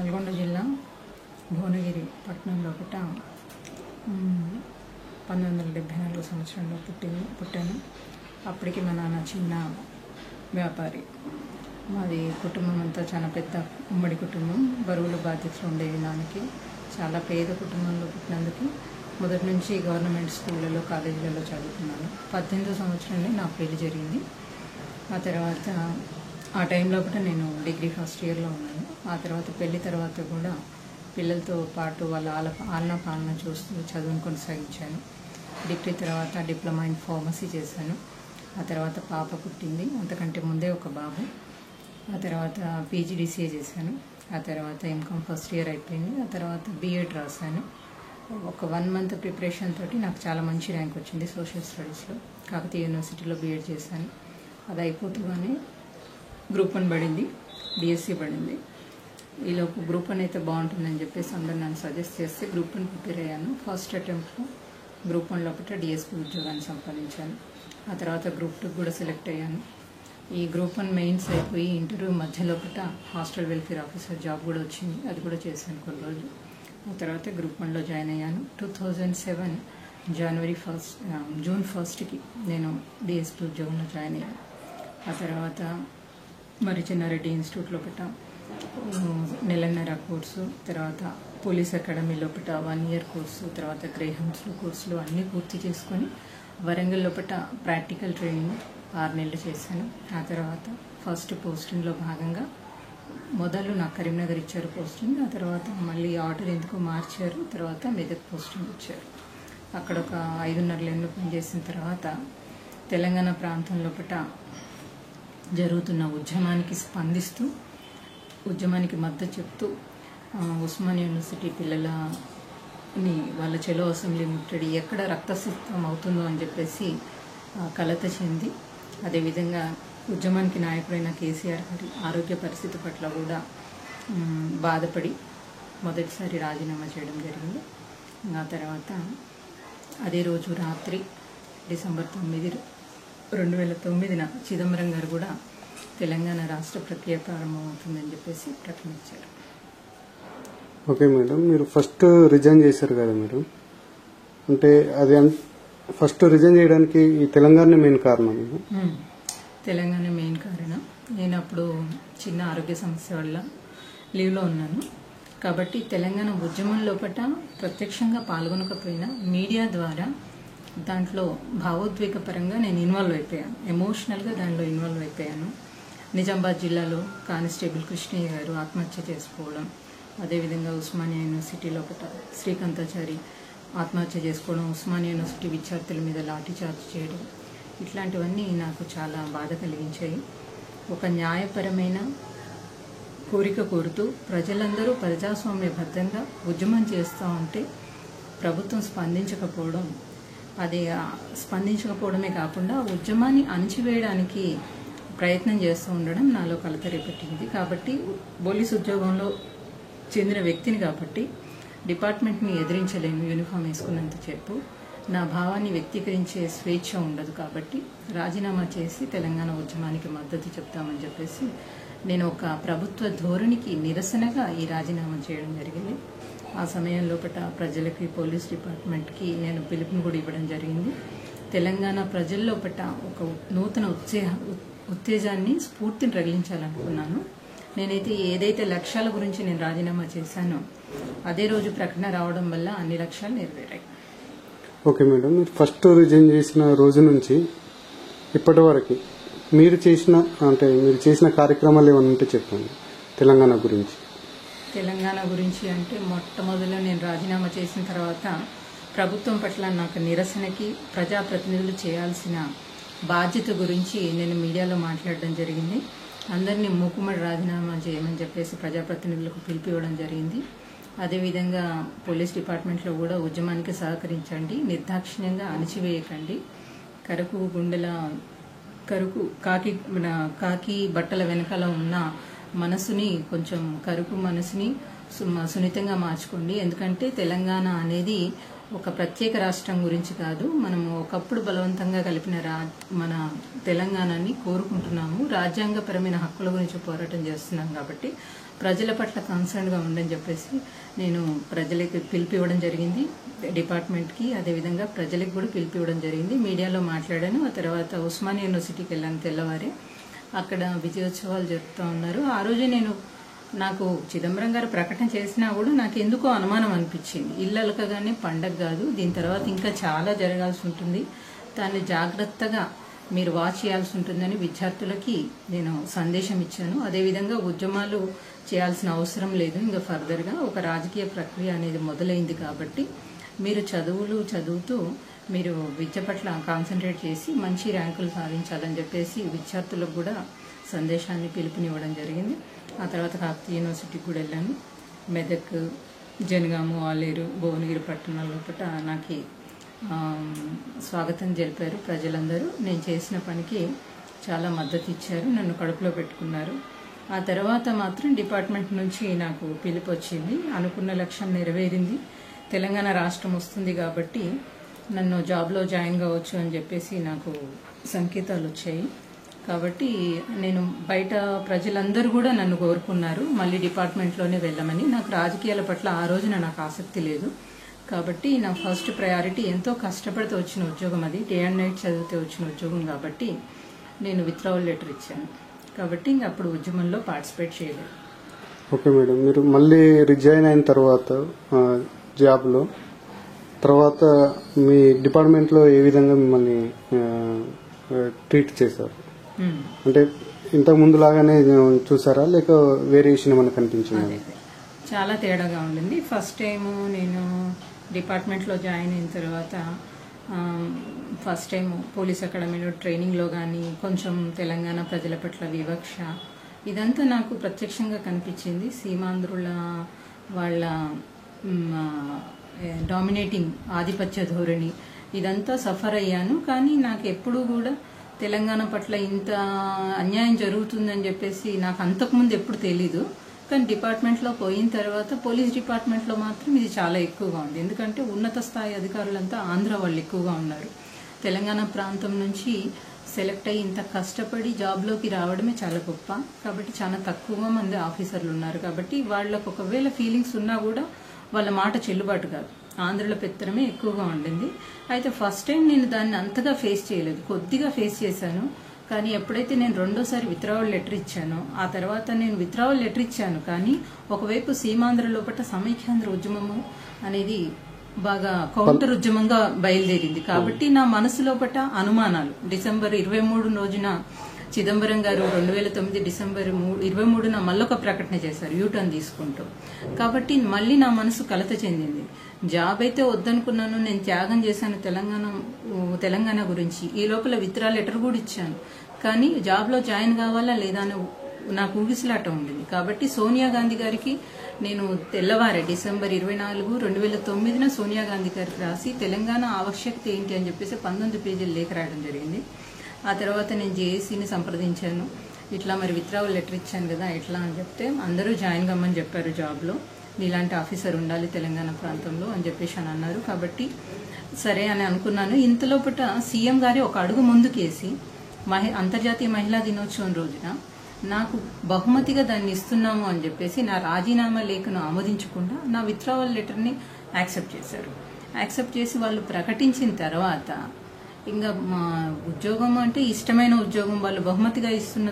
నల్గొండ జిల్లా భువనగిరి పట్టణంలో 1974 సంవత్సరంలో పుట్టాను. అప్పటికి మా నాన్న చిన్న వ్యాపారి. మాది కుటుంబం అంతా చాలా పెద్ద ఉమ్మడి కుటుంబం. బరువుల బాధ్యతలు ఉండేవి నాన్నకి. చాలా పేద కుటుంబంలో పుట్టినందుకు మొదటి నుంచి గవర్నమెంట్ స్కూళ్ళలో కాలేజీలలో చదువుకున్నాను. 18వ సంవత్సరంలో నా పెళ్లి జరిగింది. ఆ తర్వాత ఆ టైంలో కూడా నేను డిగ్రీ ఫస్ట్ ఇయర్లో ఉన్నాను. ఆ తర్వాత పెళ్లి తర్వాత కూడా పిల్లలతో పాటు వాళ్ళ ఆలన పాలన చూస్తూ చదువును కొనసాగించాను. డిగ్రీ తర్వాత డిప్లొమా ఇన్ ఫార్మసీ చేశాను. ఆ తర్వాత పాప పుట్టింది. అంతకంటే ముందే ఒక బాబు. ఆ తర్వాత పీజీడీసీఏ చేశాను. ఆ తర్వాత ఎంకామ్ ఫస్ట్ ఇయర్ అయిపోయింది. ఆ తర్వాత బీఎడ్ రాశాను. ఒక 1 మంత్ ప్రిపరేషన్ తోటి నాకు చాలా మంచి ర్యాంక్ వచ్చింది సోషల్ స్టడీస్లో. కాకతీయ యూనివర్సిటీలో బీఎడ్ చేశాను. అది అయిపోతూనే గ్రూప్ 1 పడింది, డిఎస్సి పడింది. ఈలోపు గ్రూప్ 1 అయితే బాగుంటుందని చెప్పేసి అందరు నన్ను సజెస్ట్ చేస్తే గ్రూప్ 1 ప్రిపేర్ అయ్యాను. ఫస్ట్ అటెంప్ట్లో గ్రూప్ 1 లోపల డిఎస్పీ ఉద్యోగాన్ని సంపాదించాను. ఆ తర్వాత గ్రూప్ 2 కూడా సెలెక్ట్ అయ్యాను. ఈ గ్రూప్ 1 మెయిన్స్ అయిపోయి ఇంటర్వ్యూ మధ్యలోపట హాస్టల్ వెల్ఫేర్ ఆఫీసర్ జాబ్ కూడా వచ్చింది. అది కూడా చేశాను కొన్ని రోజులు. ఆ తర్వాత గ్రూప్ 1లో జాయిన్ అయ్యాను. 2007 జూన్ 1కి నేను డిఎస్పీ ఉద్యోగంలో జాయిన్ అయ్యాను. ఆ తర్వాత మరి చెన్నారెడ్డి ఇన్స్టిట్యూట్లో 1.5 కోర్సు, తర్వాత పోలీస్ అకాడమీలో 1 ఇయర్ కోర్సు, తర్వాత గ్రేహమ్స్లో కోర్సులు అన్నీ పూర్తి చేసుకొని వరంగల్ ప్రాక్టికల్ ట్రైనింగ్ 6 నెలలు చేశాను. ఆ తర్వాత ఫస్ట్ పోస్టింగ్లో భాగంగా మొదలు నాకు కరీంనగర్ ఇచ్చారు పోస్టింగ్. ఆ తర్వాత మళ్ళీ ఆర్డర్ ఎందుకు మార్చారు. తర్వాత మెదక్ పోస్టింగ్ ఇచ్చారు. అక్కడ ఒక 5.5 ఏళ్ళు పనిచేసిన తర్వాత తెలంగాణ ప్రాంతంలో జరుగుతున్న ఉద్యమానికి స్పందిస్తూ ఉద్యమానికి మద్దతు చెప్తూ ఉస్మానియా యూనివర్సిటీ పిల్లలని వాళ్ళ చెలో అసెంబ్లీ ముట్టడి ఎక్కడ రక్తసిద్ధం అవుతుందో అని చెప్పేసి కలత చెంది, అదేవిధంగా ఉద్యమానికి నాయకుడైన కేసీఆర్ గారి ఆరోగ్య పరిస్థితి పట్ల కూడా బాధపడి మొదటిసారి రాజీనామా చేయడం జరిగింది. ఆ తర్వాత అదే రోజు రాత్రి డిసెంబర్ 9, 2009 చిదంబరం గారు కూడా తెలంగాణ రాష్ట్ర ప్రక్రియ ప్రారంభమవుతుందని చెప్పేసి ప్రకటించారు. ఓకే మేడం, మీరు ఫస్ట్ రిజైన్ చేశారు కదా మేడం, అంటే అది ఫస్ట్ రిజైన్ చేయడానికి ఈ తెలంగాణ మెయిన్ కారణం? తెలంగాణ మెయిన్ కారణం. నేను అప్పుడు చిన్న ఆరోగ్య సమస్య వల్ల లీవ్లో ఉన్నాను. కాబట్టి తెలంగాణ ఉద్యమం లోపల ప్రత్యక్షంగా పాల్గొనకపోయినా మీడియా ద్వారా దాంట్లో భావోద్వేగపరంగా నేను ఇన్వాల్వ్ అయిపోయాను. ఎమోషనల్గా దాంట్లో ఇన్వాల్వ్ అయిపోయాను. నిజామాబాద్ జిల్లాలో కానిస్టేబుల్ కృష్ణయ్య గారు ఆత్మహత్య చేసుకోవడం, అదేవిధంగా ఉస్మానియా యూనివర్సిటీ లోపల శ్రీకాంతాచారి ఆత్మహత్య చేసుకోవడం, ఉస్మానియా యూనివర్సిటీ విద్యార్థుల మీద లాఠీచార్జ్ చేయడం, ఇట్లాంటివన్నీ నాకు చాలా బాధ కలిగించాయి. ఒక న్యాయపరమైన కోరిక కోరుతూ ప్రజలందరూ ప్రజాస్వామ్యబద్ధంగా ఉద్యమం చేస్తూ ఉంటే ప్రభుత్వం స్పందించకపోవడం, అది స్పందించకపోవడమే కాకుండా ఉద్యమాన్ని అణిచివేయడానికి ప్రయత్నం చేస్తూ ఉండడం నాలో కలత రేపెట్టింది. కాబట్టి పోలీసు ఉద్యోగంలో చెందిన వ్యక్తిని కాబట్టి డిపార్ట్మెంట్ని ఎదిరించలేను యూనిఫామ్ వేసుకున్నంత చెప్పు. నా భావాన్ని వ్యక్తీకరించే స్వేచ్ఛ ఉండదు. కాబట్టి రాజీనామా చేసి తెలంగాణ ఉద్యమానికి మద్దతు చెప్తామని చెప్పేసి నేను ఒక ప్రభుత్వ ధోరణికి నిరసనగా ఈ రాజీనామా చేయడం జరిగింది. ఆ సమయంలో ప్రజలకి, పోలీస్ డిపార్ట్మెంట్కి నేను పిలుపుని కూడా ఇవ్వడం జరిగింది. తెలంగాణ ప్రజల్లో ఒక నూతన ఉత్తేజాన్ని, స్ఫూర్తిని రగిలించాలనుకున్నాను. నేనైతే ఏదైతే లక్ష్యాల గురించి నేను రాజీనామా చేశానో అదే రోజు ప్రకటన రావడం వల్ల అన్ని లక్ష్యాలు నెరవేరాయి. ఓకే మేడం, మీరు ఫస్ట్ రిజైన్ చేసిన రోజు నుంచి ఇప్పటి వరకు మీరు చేసిన కార్యక్రమాలు ఏమైనా ఉంటే చెప్పండి తెలంగాణ గురించి. తెలంగాణ గురించి అంటే మొట్టమొదటిలో నేను రాజీనామా చేసిన తర్వాత ప్రభుత్వం పట్ల నాకు నిరసనకి ప్రజాప్రతినిధులు చేయాల్సిన బాధ్యత గురించి నేను మీడియాలో మాట్లాడడం జరిగింది. అందరినీ మూకుమ్మడి రాజీనామా చేయమని చెప్పేసి ప్రజాప్రతినిధులకు పిలిపివ్వడం జరిగింది. అదేవిధంగా పోలీస్ డిపార్ట్మెంట్లో కూడా ఉద్యమానికి సహకరించండి, నిర్దాక్షిణ్యంగా అణిచివేయకండి, కాకి బట్టల వెనకాల ఉన్న మనసుని కొంచెం కరుకు మనసుని సున్నితంగా మార్చుకోండి. ఎందుకంటే తెలంగాణ అనేది ఒక ప్రత్యేక రాష్ట్రం గురించి కాదు. మనము ఒకప్పుడు బలవంతంగా కలిపిన మన తెలంగాణని కోరుకుంటున్నాము. రాజ్యాంగపరమైన హక్కుల గురించి పోరాటం చేస్తున్నాం. కాబట్టి ప్రజల పట్ల కన్సర్న్గా ఉండని చెప్పేసి నేను ప్రజలకి పిలిపివ్వడం జరిగింది, డిపార్ట్మెంట్కి, అదేవిధంగా ప్రజలకు కూడా పిలిపివ్వడం జరిగింది. మీడియాలో మాట్లాడాను. ఆ తర్వాత ఉస్మానియా యూనివర్సిటీకి వెళ్ళాను తెల్లవారే. అక్కడ విజయోత్సవాలు జరుపుతూ ఉన్నారు. ఆ రోజే నాకు చిదంబరం గారు ప్రకటన చేసినా కూడా నాకు ఎందుకో అనుమానం అనిపించింది. ఇల్లలకగానే పండగ కాదు, దీని తర్వాత ఇంకా చాలా జరగాల్సి ఉంటుంది, దాన్ని జాగ్రత్తగా మీరు వాచ్ చేయాల్సి ఉంటుందని విద్యార్థులకి నేను సందేశం ఇచ్చాను. అదేవిధంగా ఉద్యమాలు చేయాల్సిన అవసరం లేదు, ఇంకా ఫర్దర్గా ఒక రాజకీయ ప్రక్రియ అనేది మొదలైంది కాబట్టి మీరు చదువుతూ మీరు విద్య పట్ల కాన్సన్ట్రేట్ చేసి మంచి ర్యాంకులు సాధించాలని చెప్పేసి విద్యార్థులకు కూడా సందేశాన్ని పిలుపునివ్వడం జరిగింది. ఆ తర్వాత కాకతీయ యూనివర్సిటీకి కూడా వెళ్ళాను. మెదక్, జనగాము, ఆలేరు, భువనగిరి పట్టణాల లోపల నాకు స్వాగతం తెలిపారు ప్రజలందరూ. నేను చేసిన పనికి చాలా మద్దతు ఇచ్చారు, నన్ను కడుపులో పెట్టుకున్నారు. ఆ తర్వాత మాత్రం డిపార్ట్మెంట్ నుంచి నాకు పిలుపు వచ్చింది. అనుకున్న లక్ష్యం నెరవేరింది. తెలంగాణ రాష్ట్రం వస్తుంది కాబట్టి నన్ను జాబ్లో జాయిన్ కావచ్చు అని చెప్పేసి నాకు సంకేతాలు వచ్చాయి. కాబట్టి నేను బయట ప్రజలందరూ కూడా నన్ను కోరుకున్నారు మళ్ళీ డిపార్ట్మెంట్లోనే వెళ్ళమని. నాకు రాజకీయాల పట్ల ఆ రోజున నాకు ఆసక్తి లేదు కాబట్టి నా ఫస్ట్ ప్రయారిటీ ఎంతో కష్టపడితే వచ్చిన ఉద్యోగం, అది డే అండ్ నైట్ చదివితే వచ్చిన ఉద్యోగం కాబట్టి నేను విత్డ్రావల్ లెటర్ ఇచ్చాను. కాబట్టి ఇంక అప్పుడు ఉద్యమంలో పార్టిసిపేట్ చేయలేదు. ఓకే మేడం, మీరు మళ్ళీ రిజైన్ అయిన తర్వాత జాబ్లో తర్వాత మీ డిపార్ట్మెంట్లో ఏ విధంగా మిమ్మల్ని ట్రీట్ చేశారు? అంటే ఇంతకు ముందు లాగానే చూసారా లేక వేరియేషన్ ఏమైనా కనిపించింది? చాలా తేడాగా ఉండింది. ఫస్ట్ టైము నేను డిపార్ట్మెంట్లో జాయిన్ అయిన తర్వాత ఫస్ట్ టైం పోలీస్ అకాడమీలో ట్రైనింగ్లో కానీ కొంచెం తెలంగాణ ప్రజల పట్ల వివక్ష ఇదంతా నాకు ప్రత్యక్షంగా కనిపించింది. సీమాంధ్రుల వాళ్ళ డామినేటింగ్ ఆధిపత్య ధోరణి ఇదంతా సఫర్ అయ్యాను. కానీ నాకు ఎప్పుడూ కూడా తెలంగాణ పట్ల ఇంత అన్యాయం జరుగుతుందని చెప్పేసి నాకు అంతకుముందు ఎప్పుడు తెలీదు. కానీ డిపార్ట్మెంట్లో పోయిన తర్వాత పోలీస్ డిపార్ట్మెంట్లో మాత్రం ఇది చాలా ఎక్కువగా ఉంది. ఎందుకంటే ఉన్నత స్థాయి అధికారులంతా ఆంధ్ర వాళ్ళు ఎక్కువగా ఉన్నారు. తెలంగాణ ప్రాంతం నుంచి సెలెక్ట్ అయ్యి ఇంత కష్టపడి జాబ్లోకి రావడమే చాలా గొప్ప. కాబట్టి చాలా తక్కువ మంది ఆఫీసర్లు ఉన్నారు. కాబట్టి వాళ్ళకు ఒకవేళ ఫీలింగ్స్ ఉన్నా కూడా వాళ్ళ మాట చెల్లుబాటు కాదు. ఆంధ్రలో పెత్తనమే ఎక్కువగా ఉండింది. అయితే ఫస్ట్ టైం నేను దాన్ని అంతగా ఫేస్ చేయలేదు, కొద్దిగా ఫేస్ చేశాను. కానీ ఎప్పుడైతే నేను రెండోసారి విత్డ్రావల్ లెటర్ ఇచ్చానో ఆ తర్వాత నేను విత్డ్రావల్ లెటర్ ఇచ్చాను. కానీ ఒకవైపు సీమాంధ్ర లోపల సమైక్యాంధ్ర ఉద్యమము అనేది బాగా కౌంటర్ ఉద్యమంగా బయలుదేరింది. కాబట్టి నా మనసు లోపల అనుమానాలు. డిసెంబర్ 23 రోజున చిదంబరం గారు 2009 డిసెంబర్ 23న మళ్ళొక ప్రకటన చేశారు యూటర్న్ తీసుకుంటూ. కాబట్టి మళ్ళీ నా మనసు కలత చెందింది. జాబ్ అయితే వద్దనుకున్నాను, నేను త్యాగం చేశాను తెలంగాణ గురించి. ఈ లోపల విత్డ్రా లెటర్ కూడా ఇచ్చాను. కానీ జాబ్లో జాయిన్ కావాలా లేదా అని నాకు ఊగిసలాట ఉండింది. కాబట్టి సోనియా గాంధీ గారికి నేను తెల్లవారే డిసెంబర్ 24, 2009న సోనియా గాంధీ గారికి రాసి తెలంగాణ ఆవశ్యకత ఏంటి అని చెప్పేసి 19 పేజీలు లేఖ రాయడం జరిగింది. ఆ తర్వాత నేను జేఏసీని సంప్రదించాను. ఇట్లా మరి విత్డ్రావల్ లెటర్ ఇచ్చాను కదా ఎట్లా అని చెప్తే అందరూ జాయిన్ కమ్మని చెప్పారు జాబ్లో, నీలాంటి ఆఫీసర్ ఉండాలి తెలంగాణ ప్రాంతంలో అని చెప్పేసి అని అన్నారు. కాబట్టి సరే అని అనుకున్నాను. ఇంతలోపట సీఎం గారి ఒక అడుగు ముందుకేసి అంతర్జాతీయ మహిళా దినోత్సవం రోజున నాకు బహుమతిగా దాన్ని ఇస్తున్నాము అని చెప్పేసి నా రాజీనామా లేఖను ఆమోదించకుండా నా విత్డ్రావల్ లెటర్ని యాక్సెప్ట్ చేశారు. యాక్సెప్ట్ చేసి వాళ్ళు ప్రకటించిన తర్వాత ఇంకా మా ఉద్యోగం అంటే ఇష్టమైన ఉద్యోగం వాళ్ళు బహుమతిగా ఇస్తున్న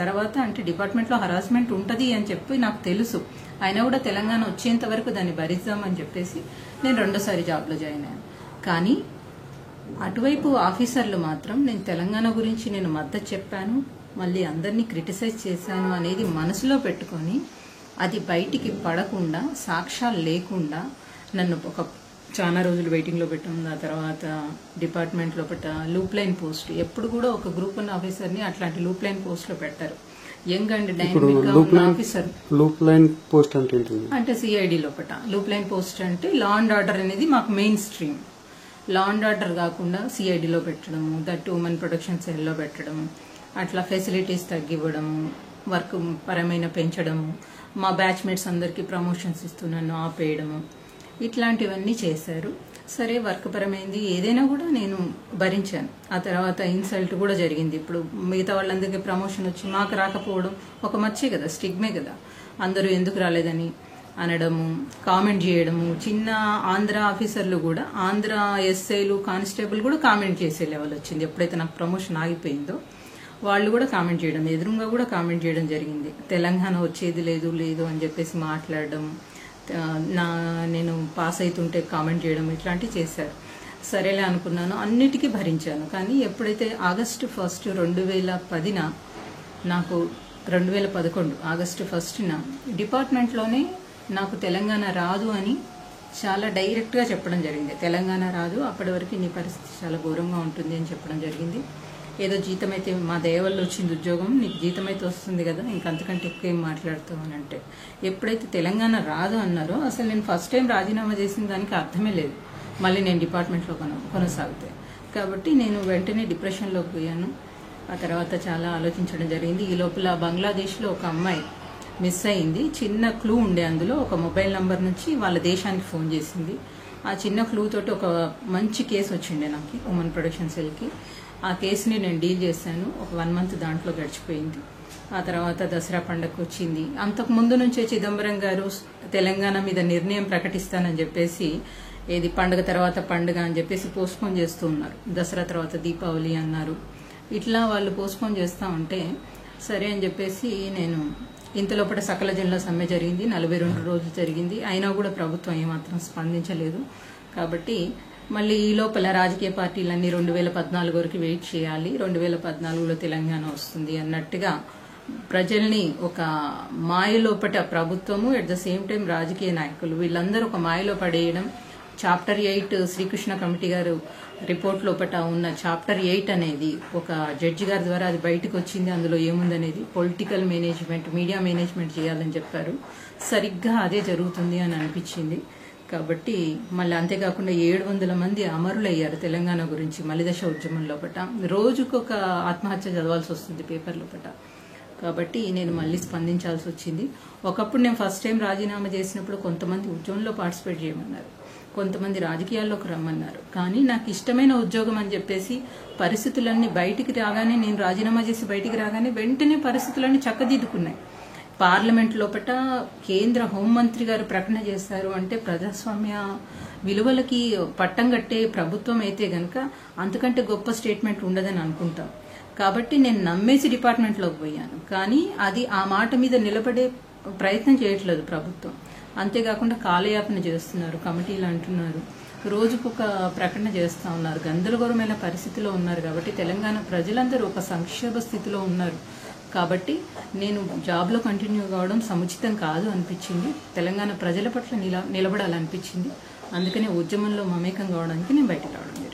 తర్వాత అంటే డిపార్ట్మెంట్లో హరాస్మెంట్ ఉంటుంది అని చెప్పి నాకు తెలుసు. అయినా కూడా తెలంగాణ వచ్చేంత వరకు దాన్ని భరిద్దామని చెప్పేసి నేను రెండోసారి జాబ్లో జాయిన్ అయ్యాను. కానీ అటువైపు ఆఫీసర్లు మాత్రం నేను తెలంగాణ గురించి నేను మద్దతు చెప్పాను, మళ్ళీ అందరినీ క్రిటిసైజ్ చేశాను అనేది మనసులో పెట్టుకొని అది బయటికి పడకుండా సాక్ష్యాలు లేకుండా నన్ను ఒక చాలా రోజులు వెయిటింగ్లో పెట్టాం. ఆ తర్వాత డిపార్ట్మెంట్ లోపల లూప్ లైన్ పోస్ట్, ఎప్పుడు కూడా ఒక గ్రూప్ 1 ఆఫీసర్ని అట్లాంటి లూప్ లైన్ పోస్ట్లో పెట్టారు. యంగ్ అండ్ డైనమిక్ గా ఉన్న ఆఫీసర్. లూప్ లైన్ పోస్ట్ అంటే సిఐడి లోపల లూప్ లైన్ పోస్ట్ అంటే లా అండ్ ఆర్డర్ అనేది మాకు main stream. Law and order కాకుండా సిఐడిలో పెట్టడము, దట్ ఉమెన్ ప్రొటెక్షన్ సెల్లో పెట్టడము, అట్లా ఫెసిలిటీస్ తగ్గివ్వడము, వర్క్ పరమైన పెంచడము, మా బ్యాచ్మేట్స్ అందరికీ ప్రమోషన్స్ ఇస్తున్నాను ఆపేయడము, ఇట్లాంటివన్నీ చేశారు. సరే వర్క్ పరమైంది ఏదైనా కూడా నేను భరించాను. ఆ తర్వాత ఇన్సల్ట్ కూడా జరిగింది. ఇప్పుడు మిగతా వాళ్ళందరికీ ప్రమోషన్ వచ్చి మాకు రాకపోవడం ఒక మచ్చే కదా, స్టిగ్మే కదా. అందరూ ఎందుకు రాలేదని అనడము, కామెంట్ చేయడము. చిన్న ఆంధ్ర ఆఫీసర్లు కూడా, ఆంధ్ర ఎస్ఐలు, కానిస్టేబుల్ కూడా కామెంట్ చేసే లెవెల్ వచ్చింది. ఎప్పుడైతే నాకు ప్రమోషన్ ఆగిపోయిందో వాళ్ళు కూడా కామెంట్ చేయడం, ఎదురుగా కూడా కామెంట్ చేయడం జరిగింది. తెలంగాణ వచ్చేది లేదు అని చెప్పేసి మాట్లాడడం, నేను పాస్ అవుతుంటే కామెంట్ చేయడం, ఇట్లాంటివి చేశారు. సరేలే అనుకున్నాను, అన్నిటికీ భరించాను. కానీ ఎప్పుడైతే ఆగస్టు 1 2010 నాకు 2011 ఆగస్టు 1 డిపార్ట్మెంట్లోనే నాకు తెలంగాణ రాదు అని చాలా డైరెక్ట్గా చెప్పడం జరిగింది. తెలంగాణ రాదు, అప్పటి వరకు నీ పరిస్థితి చాలా ఘోరంగా ఉంటుంది అని చెప్పడం జరిగింది. ఏదో జీతం అయితే మా దయ వల్ల వచ్చింది ఉద్యోగం, నీకు జీతం అయితే వస్తుంది కదా, ఇంకంతకంటే ఎక్కువ ఏం మాట్లాడుతావు అని అంటే, ఎప్పుడైతే తెలంగాణ రాదు అన్నారో అసలు నేను ఫస్ట్ టైం రాజీనామా చేసిన దానికి అర్థమే లేదు మళ్ళీ నేను డిపార్ట్మెంట్లో కొనసాగితే. కాబట్టి నేను వెంటనే డిప్రెషన్లోకి పోయాను. ఆ తర్వాత చాలా ఆలోచించడం జరిగింది. ఈ లోపల బంగ్లాదేశ్లో ఒక అమ్మాయి మిస్ అయింది. చిన్న క్లూ ఉండే, అందులో ఒక మొబైల్ నంబర్ నుంచి వాళ్ళ దేశానికి ఫోన్ చేసింది. ఆ చిన్న క్లూ తోటి ఒక మంచి కేసు వచ్చిండే నాకు ఉమెన్ ప్రొటెక్షన్ సెల్కి. ఆ కేసుని నేను డీల్ చేశాను. ఒక 1 మంత్ దాంట్లో గడిచిపోయింది. ఆ తర్వాత దసరా పండగ వచ్చింది. అంతకు ముందు నుంచే చిదంబరం గారు తెలంగాణ మీద నిర్ణయం ప్రకటిస్తానని చెప్పేసి, ఏది పండుగ తర్వాత పండుగ అని చెప్పేసి పోస్ట్పోన్ చేస్తూ ఉన్నారు. దసరా తర్వాత దీపావళి అన్నారు. ఇట్లా వాళ్ళు పోస్ట్పోన్ చేస్తూ ఉంటే సరే అని చెప్పేసి నేను, ఇంతలోపల సకల జనుల సమ్మె జరిగింది, 42 రోజులు జరిగింది. అయినా కూడా ప్రభుత్వం ఏమాత్రం స్పందించలేదు. కాబట్టి మళ్ళీ ఈ లోపల రాజకీయ పార్టీలన్నీ 2014 వరకు వెయిట్ చేయాలి, 2014లో తెలంగాణ వస్తుంది అన్నట్టుగా ప్రజల్ని ఒక మాయలోపట ప్రభుత్వము, అట్ ద సేమ్ టైం రాజకీయ నాయకులు వీళ్ళందరూ ఒక మాయలో పడేయడం. చాప్టర్ 8 శ్రీకృష్ణ కమిటీ గారు రిపోర్ట్ లోపట ఉన్న చాప్టర్ 8 అనేది ఒక జడ్జి గారి ద్వారా అది బయటకు వచ్చింది. అందులో ఏముందనేది పొలిటికల్ మేనేజ్మెంట్, మీడియా మేనేజ్మెంట్ చేయాలని చెప్పారు. సరిగ్గా అదే జరుగుతుంది అని అనిపించింది. కాబట్టి మళ్ళీ అంతేకాకుండా 700 మంది అమరులయ్యారు తెలంగాణ గురించి మలిదశ ఉద్యమం లోపట. రోజుకొక ఆత్మహత్య చదవాల్సి వస్తుంది పేపర్ లోపట. కాబట్టి నేను మళ్ళీ స్పందించాల్సి వచ్చింది. ఒకప్పుడు నేను ఫస్ట్ టైం రాజీనామా చేసినప్పుడు కొంతమంది ఉద్యమంలో పార్టిసిపేట్ చేయమన్నారు, కొంతమంది రాజకీయాల్లోకి రమ్మన్నారు. కానీ నాకు ఇష్టమైన ఉద్యోగం అని చెప్పేసి పరిస్థితులన్నీ బయటికి రాగానే, నేను రాజీనామా చేసి బయటికి రాగానే వెంటనే పరిస్థితులన్నీ చక్కదిద్దుకున్నాయి. పార్లమెంట్ లోపట కేంద్ర హోంమంత్రి గారు ప్రకటన చేశారు అంటే ప్రజాస్వామ్య విలువలకి పట్టం కట్టే ప్రభుత్వం అయితే గనక అంతకంటే గొప్ప స్టేట్మెంట్ ఉండదని అనుకుంటాం. కాబట్టి నేను నమ్మేసి డిపార్ట్మెంట్లోకి పోయాను. కానీ అది ఆ మాట మీద నిలబడే ప్రయత్నం చేయట్లేదు ప్రభుత్వం. అంతేకాకుండా కాలయాపన చేస్తున్నారు, కమిటీలు అంటున్నారు, రోజుకొక ప్రకటన చేస్తూ ఉన్నారు. గందరగోళమైన పరిస్థితిలో ఉన్నారు. కాబట్టి తెలంగాణ ప్రజలందరూ ఒక సంక్షోభ స్థితిలో ఉన్నారు. కాబట్టి నేను జాబ్లో కంటిన్యూ కావడం సముచితం కాదు అనిపించింది. తెలంగాణ ప్రజల పట్ల నిలబడాలనిపించింది. అందుకనే ఉద్యమంలో మమేకం కావడానికి నేను బయటకు రావడం జరిగింది.